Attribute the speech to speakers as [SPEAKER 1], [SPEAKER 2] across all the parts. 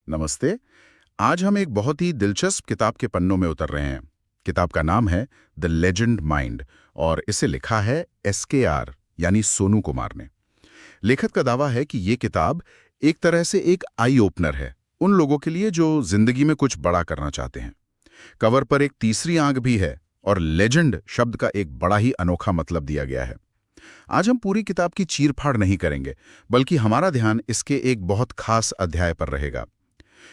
[SPEAKER 1] नमस्ते। आज हम एक बहुत ही दिलचस्प किताब के पन्नों में उतर रहे हैं। किताब का नाम है द लेजेंड माइंड और इसे लिखा है SKR यानी सोनू कुमार ने। लेखक का दावा है कि ये किताब एक तरह से एक आई ओपनर है उन लोगों के लिए जो जिंदगी में कुछ बड़ा करना चाहते हैं। कवर पर एक तीसरी आंख भी है और लेजेंड शब्द का एक बड़ा ही अनोखा मतलब दिया गया है। आज हम पूरी किताब की चीरफाड़ नहीं करेंगे, बल्कि हमारा ध्यान इसके एक बहुत खास अध्याय पर रहेगा।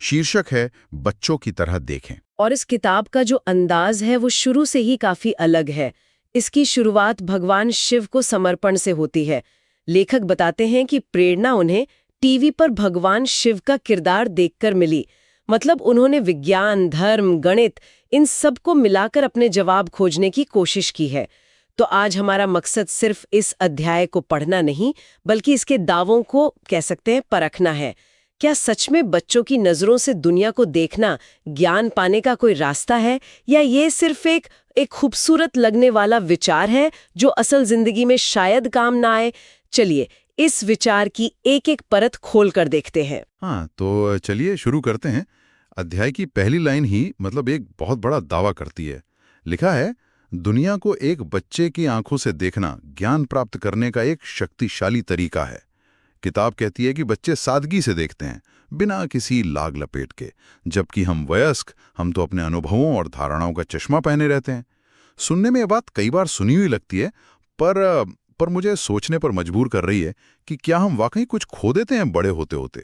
[SPEAKER 1] शीर्षक है बच्चों की तरह देखें।
[SPEAKER 2] और इस किताब का जो अंदाज है वो शुरू से ही काफी अलग है। इसकी शुरुआत भगवान शिव को समर्पण से होती है। लेखक बताते हैं कि प्रेरणा उन्हें टीवी पर भगवान शिव का किरदार देखकर मिली। मतलब उन्होंने विज्ञान, धर्म, गणित इन सब को मिलाकर अपने जवाब खोजने की कोशिश की है। तो आज हमारा मकसद सिर्फ इस अध्याय को पढ़ना नहीं, बल्कि इसके दावों को कह सकते हैं परखना है। क्या सच में बच्चों की नजरों से दुनिया को देखना ज्ञान पाने का कोई रास्ता है, या ये सिर्फ एक खूबसूरत लगने वाला विचार है जो असल जिंदगी में शायद काम ना आए? चलिए इस विचार की एक एक परत खोल कर देखते हैं।
[SPEAKER 3] हाँ, तो चलिए शुरू करते हैं। अध्याय की पहली लाइन ही मतलब एक बहुत बड़ा दावा करती है। लिखा है, दुनिया को एक बच्चे की आंखों से देखना ज्ञान प्राप्त करने का एक शक्तिशाली तरीका है। किताब कहती है कि बच्चे सादगी से देखते हैं, बिना किसी लाग लपेट के, जबकि हम तो अपने अनुभवों और धारणाओं का चश्मा पहने रहते हैं। सुनने में ये बात कई बार सुनी हुई लगती है, पर मुझे सोचने पर मजबूर कर रही है कि क्या हम वाकई कुछ खो देते हैं बड़े होते होते।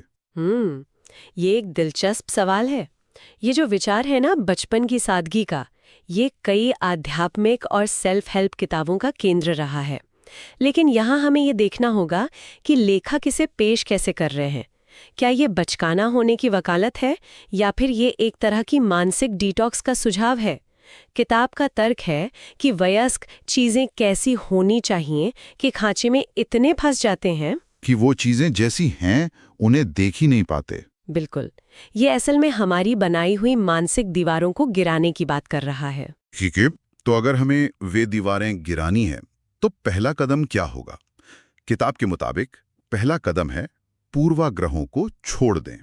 [SPEAKER 2] ये एक दिलचस्प सवाल है। ये जो विचार है ना बचपन की सादगी का, ये कई आध्यात्मिक और सेल्फ हेल्प किताबों का केंद्र रहा है। लेकिन यहाँ हमें ये देखना होगा कि लेखक इसे पेश कैसे कर रहे हैं। क्या ये बचकाना होने की वकालत है, या फिर ये एक तरह की मानसिक डिटॉक्स का सुझाव है? किताब का तर्क है कि वयस्क चीजें कैसी होनी चाहिए कि खांचे में इतने फंस जाते हैं
[SPEAKER 3] कि वो चीजें जैसी हैं उन्हें देख ही नहीं पाते।
[SPEAKER 2] बिल्कुल, ये असल में हमारी बनाई हुई मानसिक दीवारों को गिराने की बात कर रहा है।
[SPEAKER 3] ठीक है, तो अगर हमें वे दीवारें गिरानी है तो पहला कदम क्या होगा? किताब के मुताबिक पहला कदम है पूर्वाग्रहों को छोड़ दें।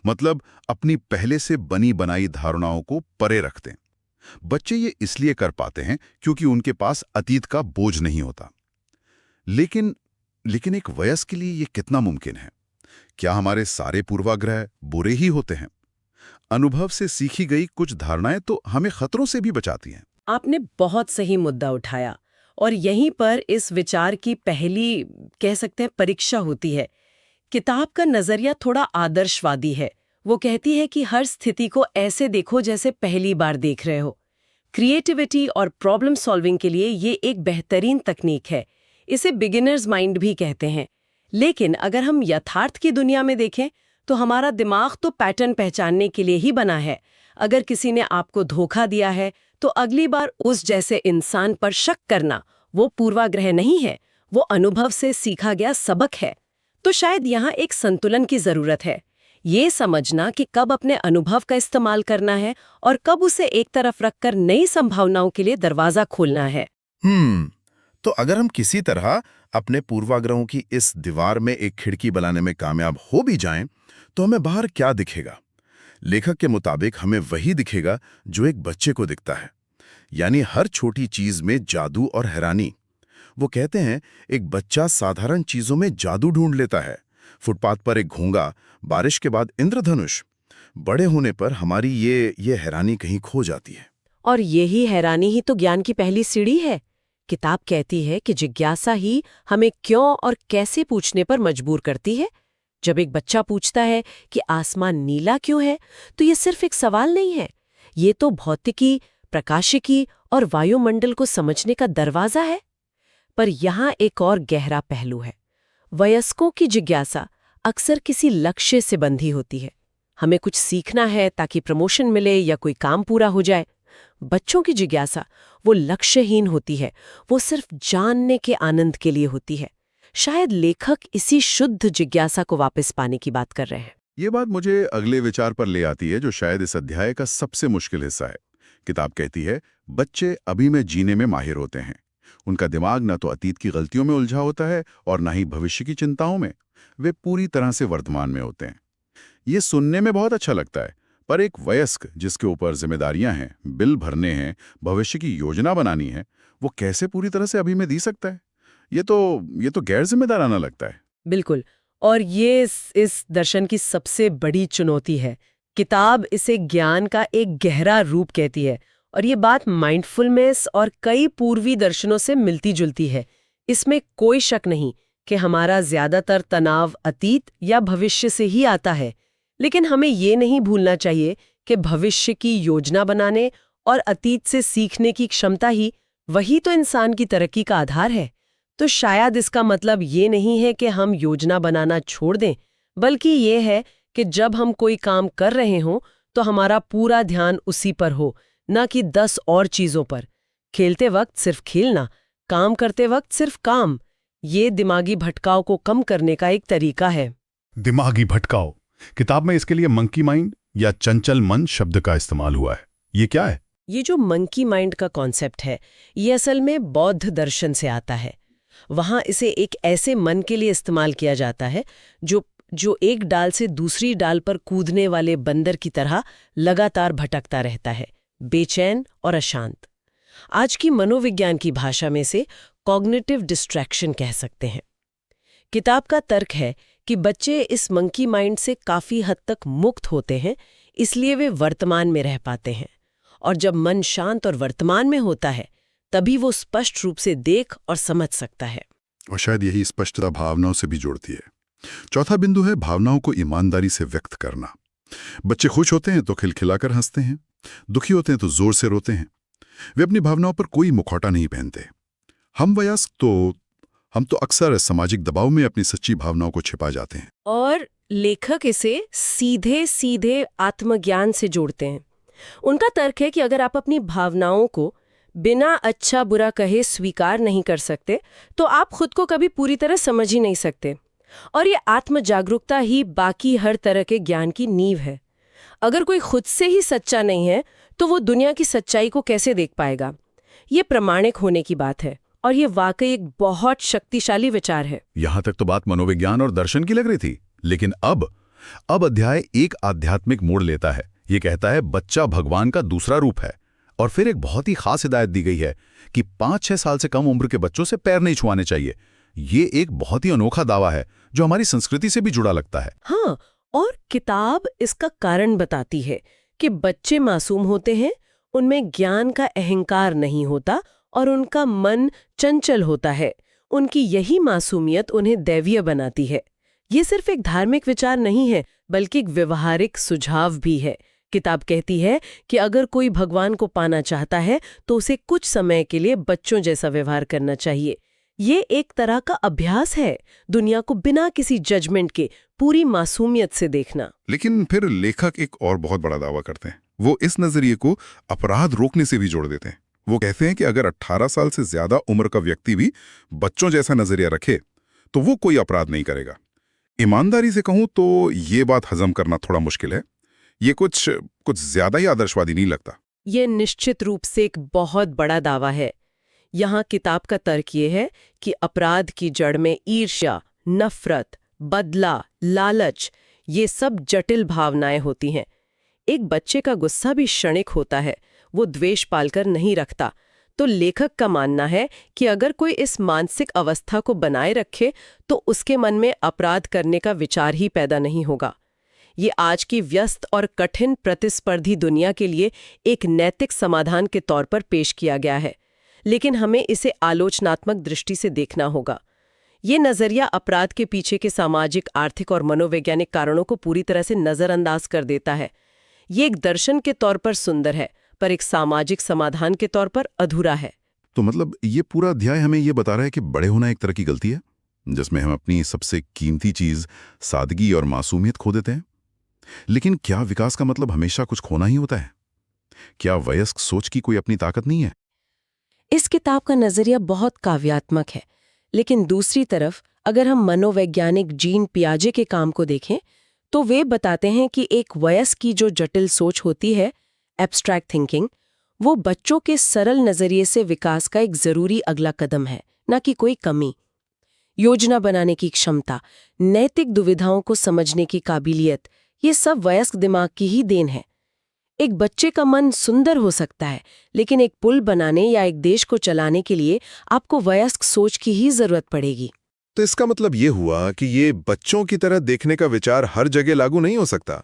[SPEAKER 3] मतलब अपनी पहले से बनी बनाई धारणाओं को परे रख दें। बच्चे ये इसलिए कर पाते हैं क्योंकि उनके पास अतीत का बोझ नहीं होता। लेकिन लेकिन एक वयस्क के लिए ये कितना मुमकिन है? क्या हमारे सारे पूर्वाग्रह बुरे ही होते हैं? अनुभव से सीखी गई कुछ धारणाएं तो हमें खतरों से भी बचाती हैं।
[SPEAKER 2] आपने बहुत सही मुद्दा उठाया, और यहीं पर इस विचार की पहली कह सकते हैं परीक्षा होती है। किताब का नजरिया थोड़ा आदर्शवादी है। वो कहती है कि हर स्थिति को ऐसे देखो जैसे पहली बार देख रहे हो। क्रिएटिविटी और प्रॉब्लम सॉल्विंग के लिए ये एक बेहतरीन तकनीक है। इसे बिगिनर्स माइंड भी कहते हैं। लेकिन अगर हम यथार्थ की दुनिया में देखें तो हमारा दिमाग तो पैटर्न पहचानने के लिए ही बना है। अगर किसी ने आपको धोखा दिया है तो अगली बार उस जैसे इंसान पर शक करना वो पूर्वाग्रह नहीं है, वो अनुभव से सीखा गया सबक है। तो शायद यहाँ एक संतुलन की जरूरत है। ये समझना कि कब अपने अनुभव का इस्तेमाल करना है और कब उसे एक तरफ रखकर नई संभावनाओं के लिए दरवाजा खोलना है।
[SPEAKER 3] तो अगर हम किसी तरह अपने पूर्वाग्रहों की इस दीवार में एक खिड़की बनाने में कामयाब हो भी जाएं, तो हमें बाहर क्या दिखेगा? लेखक के मुताबिक हमें वही दिखेगा जो एक बच्चे को दिखता है, यानी हर छोटी चीज में जादू और हैरानी। वो कहते हैं, एक बच्चा साधारण चीजों में जादू ढूंढ लेता है। फुटपाथ पर एक घोंगा, बारिश के बाद इंद्रधनुष। बड़े होने पर हमारी ये हैरानी कहीं खो जाती है।
[SPEAKER 2] और यही हैरानी ही तो ज्ञान की पहली सीढ़ी है। किताब कहती है कि जिज्ञासा ही हमें क्यों और कैसे पूछने पर मजबूर करती है। जब एक बच्चा पूछता है कि आसमान नीला क्यों है, तो ये सिर्फ एक सवाल नहीं है, ये तो भौतिकी, प्रकाशिकी और वायुमंडल को समझने का दरवाजा है। पर यहाँ एक और गहरा पहलू है। वयस्कों की जिज्ञासा अक्सर किसी लक्ष्य से बंधी होती है। हमें कुछ सीखना है ताकि प्रमोशन मिले या कोई काम पूरा हो जाए। बच्चों की जिज्ञासा वो लक्ष्यहीन होती है, वो सिर्फ जानने के आनंद के लिए होती है। शायद लेखक इसी शुद्ध जिज्ञासा को वापस पाने की बात कर रहे हैं।
[SPEAKER 3] ये बात मुझे अगले विचार पर ले आती है जो शायद इस अध्याय का सबसे मुश्किल हिस्सा है। किताब कहती है, बच्चे अभी में जीने में माहिर होते हैं। उनका दिमाग न तो अतीत की गलतियों में उलझा होता है और न ही भविष्य की चिंताओं में। वे पूरी तरह से वर्तमान में होते हैं। ये सुनने में बहुत अच्छा लगता है, पर एक वयस्क जिसके ऊपर जिम्मेदारियां हैं, बिल भरने हैं, भविष्य की योजना बनानी है, वो कैसे पूरी तरह से अभी में दी सकता है? ये तो गैर जिम्मेदाराना लगता है।
[SPEAKER 2] बिल्कुल। और ये इस दर्शन की सबसे बड़ी चुनौती है। किताब इसे ज्ञान का एक गहरा रूप कहती है और ये बात माइंडफुलनेस और कई पूर्वी दर्शनों से मिलती जुलती है। इसमें कोई शक नहीं कि हमारा ज्यादातर तनाव अतीत या भविष्य से ही आता है, लेकिन हमें ये नहीं भूलना चाहिए कि भविष्य की योजना बनाने और अतीत से सीखने की क्षमता ही वही तो इंसान की तरक्की का आधार है। तो शायद इसका मतलब ये नहीं है कि हम योजना बनाना छोड़ दें, बल्कि ये है कि जब हम कोई काम कर रहे हों तो हमारा पूरा ध्यान उसी पर हो, न कि 10 और चीजों पर। खेलते वक्त सिर्फ खेलना, काम करते वक्त सिर्फ काम, ये दिमागी भटकाव को कम करने का एक तरीका है।
[SPEAKER 3] दिमागी भटकाव, किताब में इसके लिए मंकी माइंड या चंचल मन शब्द का इस्तेमाल हुआ है। ये क्या है?
[SPEAKER 2] ये जो मंकी माइंड का कॉन्सेप्ट है, ये असल में बौद्ध दर्शन से आता है। वहां इसे एक ऐसे मन के लिए इस्तेमाल किया जाता है जो एक डाल से दूसरी डाल पर कूदने वाले बंदर की तरह लगातार भटकता रहता है, बेचैन और अशांत। आज की मनोविज्ञान की भाषा में से कॉग्निटिव डिस्ट्रैक्शन कह सकते हैं। किताब का तर्क है कि बच्चे इस मंकी माइंड से काफी हद तक मुक्त होते हैं, इसलिए वे वर्तमान में रह पाते हैं। और जब मन शांत और वर्तमान में होता है, तभी वो स्पष्ट रूप से देख और समझ सकता है।
[SPEAKER 3] और शायद यही स्पष्टता भावनाओं से भी जोड़ती है। चौथा बिंदु है भावनाओं को ईमानदारी से व्यक्त करना। बच्चे खुश होते हैं तो खिलखिलाकर हंसते हैं, दुखी होते हैं तो जोर से रोते हैं। वे अपनी भावनाओं पर कोई मुखौटा नहीं पहनते। हम वयस्क हम तो अक्सर सामाजिक दबाव में अपनी सच्ची भावनाओं को छिपा जाते हैं।
[SPEAKER 2] और लेखक इसे सीधे सीधे आत्मज्ञान से जोड़ते हैं। उनका तर्क है कि अगर आप अपनी भावनाओं को बिना अच्छा बुरा कहे स्वीकार नहीं कर सकते, तो आप खुद को कभी पूरी तरह समझ ही नहीं सकते। और ये आत्म जागरूकता ही बाकी हर तरह के ज्ञान की नींव है। अगर कोई खुद से ही सच्चा नहीं है, तो वो दुनिया की सच्चाई को कैसे देख पाएगा? ये प्रामाणिक होने की बात है, और ये वाकई एक बहुत शक्तिशाली विचार है।
[SPEAKER 3] यहां तक तो बात मनोविज्ञान और दर्शन की लग रही थी, लेकिन अब अध्याय एक आध्यात्मिक मोड़ लेता है। ये कहता है बच्चा भगवान का दूसरा रूप है। और फिर एक बहुत ही खास हिदायत दी गई है कि 5-6 साल से कम उम्र के बच्चों से पैर नहीं छुआने चाहिए। ये एक बहुत ही अनोखा दावा है जो हमारी संस्कृति से भी जुड़ा लगता है।
[SPEAKER 2] हाँ, और किताब इसका कारण बताती है कि बच्चे मासूम होते हैं, उनमें ज्ञान का अहंकार नहीं होता और उनका मन चंचल होता है। उनकी यही मासूमियत उन्हें दैवीय बनाती है। ये सिर्फ एक धार्मिक विचार नहीं है, बल्कि एक व्यवहारिक सुझाव भी है। किताब कहती है कि अगर कोई भगवान को पाना चाहता है तो उसे कुछ समय के लिए बच्चों जैसा व्यवहार करना चाहिए। ये एक तरह का अभ्यास है, दुनिया को बिना किसी जजमेंट के पूरी मासूमियत से देखना।
[SPEAKER 3] लेकिन फिर लेखक एक और बहुत बड़ा दावा करते हैं। वो इस नजरिए को अपराध रोकने से भी जोड़ देते हैं। वो कहते हैं कि अगर 18 साल से ज्यादा उम्र का व्यक्ति भी बच्चों जैसा नजरिया रखे तो वो कोई अपराध नहीं करेगा। ईमानदारी से कहूं तो ये बात हजम करना थोड़ा मुश्किल है। ये कुछ ज्यादा ही आदर्शवादी नहीं लगता।
[SPEAKER 2] ये निश्चित रूप से एक बहुत बड़ा दावा है। यहाँ किताब का तर्क ये है कि अपराध की जड़ में ईर्ष्या, नफरत, बदला, लालच, ये सब जटिल भावनाएं होती हैं। एक बच्चे का गुस्सा भी क्षणिक होता है, वो द्वेष पालकर नहीं रखता। तो लेखक का मानना है कि अगर कोई इस मानसिक अवस्था को बनाए रखे तो उसके मन में अपराध करने का विचार ही पैदा नहीं होगा। ये आज की व्यस्त और कठिन प्रतिस्पर्धी दुनिया के लिए एक नैतिक समाधान के तौर पर पेश किया गया है, लेकिन हमें इसे आलोचनात्मक दृष्टि से देखना होगा। ये नजरिया अपराध के पीछे के सामाजिक, आर्थिक और मनोवैज्ञानिक कारणों को पूरी तरह से नजरअंदाज कर देता है। ये एक दर्शन के तौर पर सुंदर है, पर एक सामाजिक समाधान के तौर पर अधूरा है।
[SPEAKER 3] तो मतलब ये पूरा अध्याय हमें ये बता रहा है कि बड़े होना एक तरह की गलती है, जिसमें हम अपनी सबसे कीमती चीज सादगी और मासूमियत खो देते हैं। लेकिन क्या विकास का मतलब हमेशा कुछ खोना ही होता है? क्या वयस्क सोच की कोई अपनी ताकत नहीं है?
[SPEAKER 2] इस किताब का नजरिया बहुत काव्यात्मक है, लेकिन दूसरी तरफ अगर हम मनोवैज्ञानिक जीन पियाजे के काम को देखें तो वे बताते हैं कि एक वयस्क की जो जटिल सोच होती है, एब्स्ट्रैक्ट थिंकिंग, वो बच्चों के सरल नजरिए से विकास का एक जरूरी अगला कदम है, न कि कोई कमी। योजना बनाने की क्षमता, नैतिक दुविधाओं को समझने की काबिलियत, ये सब वयस्क दिमाग की ही देन है। एक बच्चे का मन सुंदर हो सकता है, लेकिन एक पुल बनाने या एक देश को चलाने के लिए आपको वयस्क सोच की ही जरूरत पड़ेगी।
[SPEAKER 4] तो इसका मतलब ये हुआ कि ये बच्चों की तरह देखने का विचार हर जगह लागू नहीं हो सकता।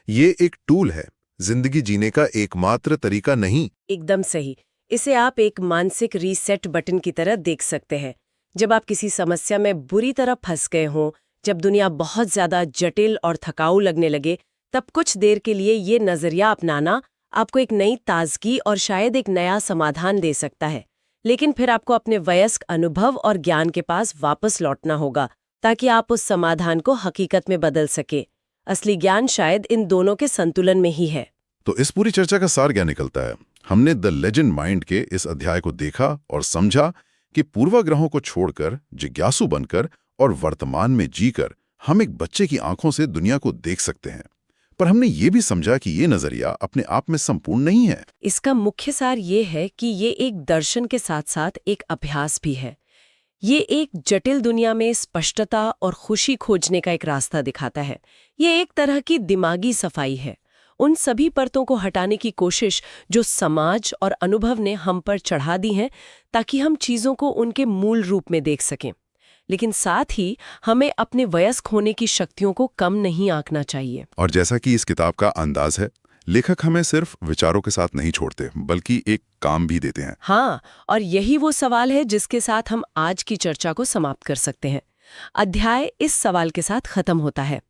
[SPEAKER 4] ये एक टूल है, जिंदगी जीने का एकमात्र तरीका नहीं।
[SPEAKER 2] एकदम सही। इसे आप एक मानसिक रीसेट बटन की तरह देख सकते हैं। जब आप किसी समस्या में बुरी तरह फंस गए हों, जब दुनिया बहुत ज्यादा जटिल और थकाऊ लगने लगे, तब कुछ देर के लिए ये नजरिया अपनाना आपको एक नई ताजगी और शायद एक नया समाधान दे सकता है। लेकिन फिर आपको अपने वयस्क अनुभव और ज्ञान के पास वापस लौटना होगा, ताकि आप उस समाधान को हकीकत में बदल सके। असली ज्ञान शायद इन दोनों के संतुलन में ही है।
[SPEAKER 3] तो इस पूरी चर्चा का सार क्या निकलता है? हमने द लेजेंड माइंड के इस अध्याय को देखा और समझा कि पूर्वाग्रहों को छोड़कर, जिज्ञासु बनकर और वर्तमान में जीकर हम एक बच्चे की आंखों से दुनिया को देख सकते हैं। पर हमने ये भी समझा कि ये नजरिया अपने आप में संपूर्ण नहीं है।
[SPEAKER 2] इसका मुख्य सार ये है कि ये एक दर्शन के साथ साथ एक अभ्यास भी है। ये एक जटिल दुनिया में स्पष्टता और खुशी खोजने का एक रास्ता दिखाता है। ये एक तरह की दिमागी सफाई है, उन सभी परतों को हटाने की कोशिश जो समाज और अनुभव ने हम पर चढ़ा दी हैं, ताकि हम चीज़ों को उनके मूल रूप में देख सकें। लेकिन साथ ही हमें अपने वयस्क होने की शक्तियों को कम नहीं आंकना चाहिए।
[SPEAKER 3] और जैसा कि इस किताब का अंदाज है, लेखक हमें सिर्फ विचारों के साथ नहीं छोड़ते, बल्कि एक काम भी देते हैं।
[SPEAKER 2] हाँ, और यही वो सवाल है जिसके साथ हम आज की चर्चा को समाप्त कर सकते हैं। अध्याय इस सवाल के साथ खत्म होता है: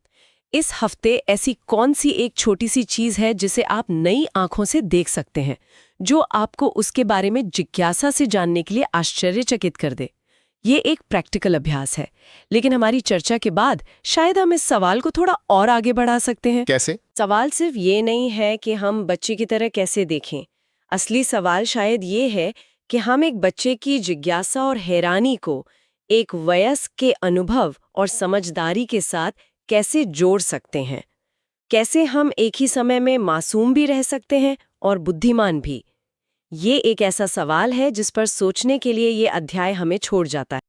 [SPEAKER 2] इस हफ्ते ऐसी कौन सी एक छोटी सी चीज है जिसे आप नई आंखों से देख सकते हैं, जो आपको उसके बारे में जिज्ञासा से जानने के लिए आश्चर्यचकित कर दे? ये एक प्रैक्टिकल अभ्यास है, लेकिन हमारी चर्चा के बाद शायद हम इस सवाल को थोड़ा और आगे बढ़ा सकते हैं।
[SPEAKER 4] कैसे?
[SPEAKER 2] सवाल सिर्फ ये नहीं है कि हम बच्चे की तरह कैसे देखें। असली सवाल शायद ये है कि हम एक बच्चे की जिज्ञासा और हैरानी को एक वयस्क के अनुभव और समझदारी के साथ कैसे जोड़ सकते हैं। कैसे हम एक ही समय में मासूम भी रह सकते हैं और बुद्धिमान भी। ये एक ऐसा सवाल है जिस पर सोचने के लिए ये अध्याय हमें छोड़ जाता है।